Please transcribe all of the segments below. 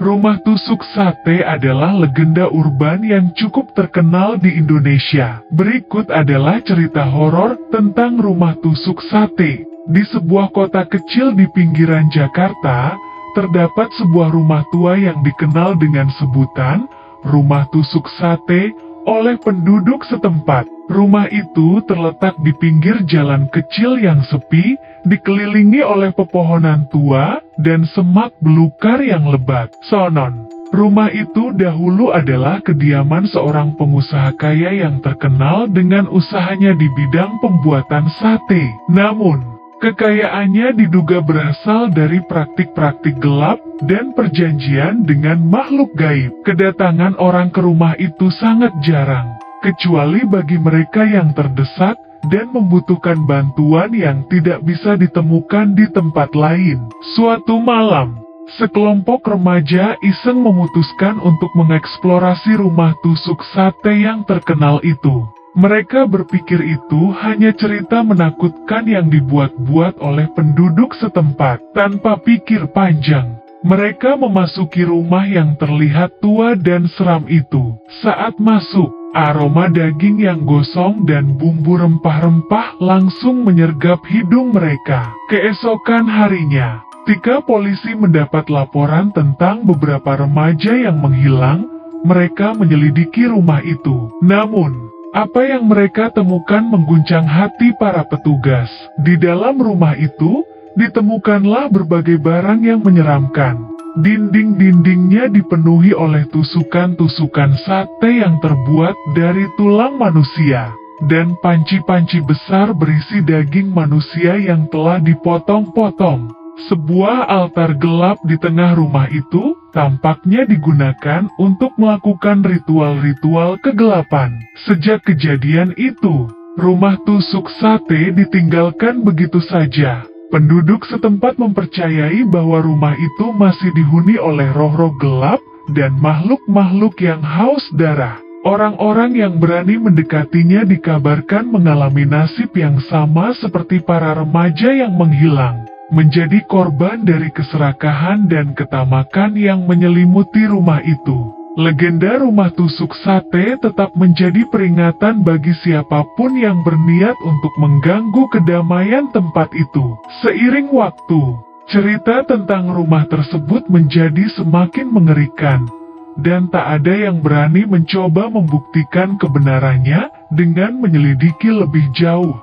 Rumah tusuk sate adalah legenda urban yang cukup terkenal di Indonesia. Berikut adalah cerita horor tentang rumah tusuk sate. Di sebuah kota kecil di pinggiran Jakarta, terdapat sebuah rumah tua yang dikenal dengan sebutan rumah tusuk sate oleh penduduk setempat. Rumah itu terletak di pinggir jalan kecil yang sepi, dikelilingi oleh pepohonan tua dan semak belukar yang lebat. Sonon, rumah itu dahulu adalah kediaman seorang pengusaha kaya yang terkenal dengan usahanya di bidang pembuatan sate. Namun, kekayaannya diduga berasal dari praktik-praktik gelap dan perjanjian dengan makhluk gaib. Kedatangan orang ke rumah itu sangat jarang, kecuali bagi mereka yang terdesak dan membutuhkan bantuan yang tidak bisa ditemukan di tempat lain. Suatu malam, sekelompok remaja iseng memutuskan untuk mengeksplorasi rumah tusuk sate yang terkenal itu. Mereka berpikir itu hanya cerita menakutkan yang dibuat-buat oleh penduduk setempat. Tanpa pikir panjang, mereka memasuki rumah yang terlihat tua dan seram itu. Saat masuk, aroma daging yang gosong dan bumbu rempah-rempah langsung menyergap hidung mereka. Keesokan harinya, ketika polisi mendapat laporan tentang beberapa remaja yang menghilang, mereka menyelidiki rumah itu. Namun, apa yang mereka temukan mengguncang hati para petugas. Di dalam rumah itu, ditemukanlah berbagai barang yang menyeramkan. Dinding-dindingnya dipenuhi oleh tusukan-tusukan sate yang terbuat dari tulang manusia, dan panci-panci besar berisi daging manusia yang telah dipotong-potong. Sebuah altar gelap di tengah rumah itu tampaknya digunakan untuk melakukan ritual-ritual kegelapan. Sejak kejadian itu, rumah tusuk sate ditinggalkan begitu saja. Penduduk setempat mempercayai bahwa rumah itu masih dihuni oleh roh-roh gelap dan makhluk-makhluk yang haus darah. Orang-orang yang berani mendekatinya dikabarkan mengalami nasib yang sama seperti para remaja yang menghilang, menjadi korban dari keserakahan dan ketamakan yang menyelimuti rumah itu. Legenda rumah tusuk sate tetap menjadi peringatan bagi siapapun yang berniat untuk mengganggu kedamaian tempat itu. Seiring waktu, cerita tentang rumah tersebut menjadi semakin mengerikan, dan tak ada yang berani mencoba membuktikan kebenarannya dengan menyelidiki lebih jauh.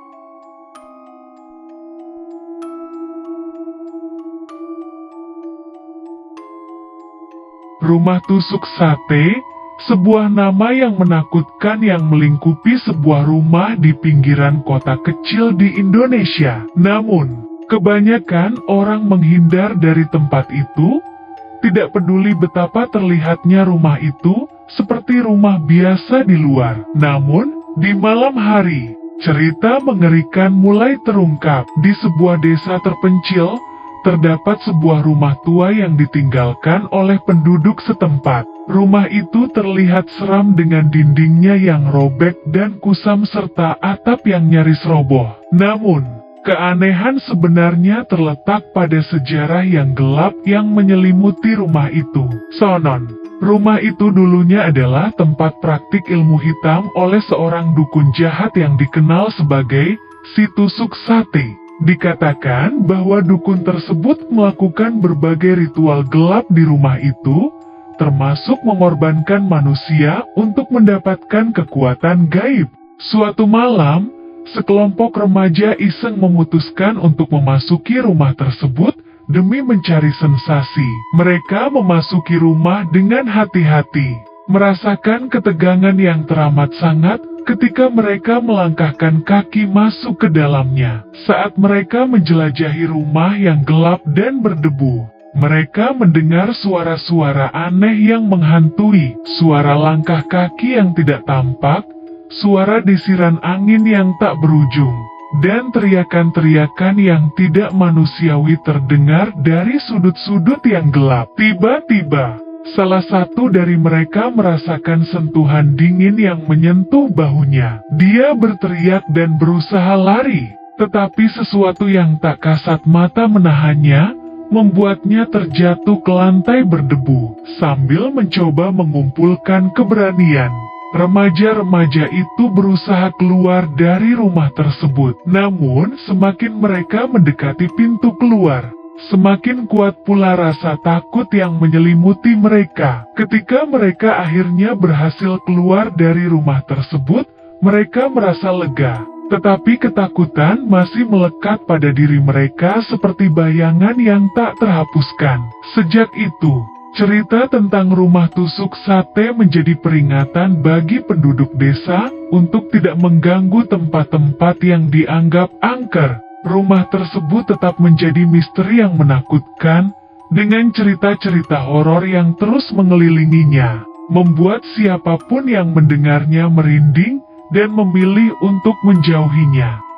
Rumah tusuk sate, sebuah nama yang menakutkan yang melingkupi sebuah rumah di pinggiran kota kecil di Indonesia. Namun, kebanyakan orang menghindar dari tempat itu, tidak peduli betapa terlihatnya rumah itu seperti rumah biasa di luar. Namun, di malam hari, cerita mengerikan mulai terungkap. Di sebuah desa terpencil, terdapat sebuah rumah tua yang ditinggalkan oleh penduduk setempat. Rumah itu terlihat seram dengan dindingnya yang robek dan kusam serta atap yang nyaris roboh. Namun, keanehan sebenarnya terletak pada sejarah yang gelap yang menyelimuti rumah itu. Sonon, rumah itu dulunya adalah tempat praktik ilmu hitam oleh seorang dukun jahat yang dikenal sebagai si tusuk sate. Dikatakan bahwa dukun tersebut melakukan berbagai ritual gelap di rumah itu, termasuk mengorbankan manusia untuk mendapatkan kekuatan gaib. Suatu malam, sekelompok remaja iseng memutuskan untuk memasuki rumah tersebut demi mencari sensasi. Mereka memasuki rumah dengan hati-hati, merasakan ketegangan yang teramat sangat ketika mereka melangkahkan kaki masuk ke dalamnya. Saat mereka menjelajahi rumah yang gelap dan berdebu, mereka mendengar suara-suara aneh yang menghantui, suara langkah kaki yang tidak tampak, suara desiran angin yang tak berujung, dan teriakan-teriakan yang tidak manusiawi terdengar dari sudut-sudut yang gelap. Tiba-tiba, salah satu dari mereka merasakan sentuhan dingin yang menyentuh bahunya. Dia berteriak dan berusaha lari, tetapi sesuatu yang tak kasat mata menahannya, membuatnya terjatuh ke lantai berdebu. Sambil mencoba mengumpulkan keberanian, remaja-remaja itu berusaha keluar dari rumah tersebut. Namun, semakin mereka mendekati pintu keluar, semakin kuat pula rasa takut yang menyelimuti mereka. Ketika mereka akhirnya berhasil keluar dari rumah tersebut, mereka merasa lega. Tetapi ketakutan masih melekat pada diri mereka seperti bayangan yang tak terhapuskan. Sejak itu, cerita tentang rumah tusuk sate menjadi peringatan bagi penduduk desa untuk tidak mengganggu tempat-tempat yang dianggap angker. Rumah tersebut tetap menjadi misteri yang menakutkan, dengan cerita-cerita horor yang terus mengelilinginya, membuat siapapun yang mendengarnya merinding dan memilih untuk menjauhinya.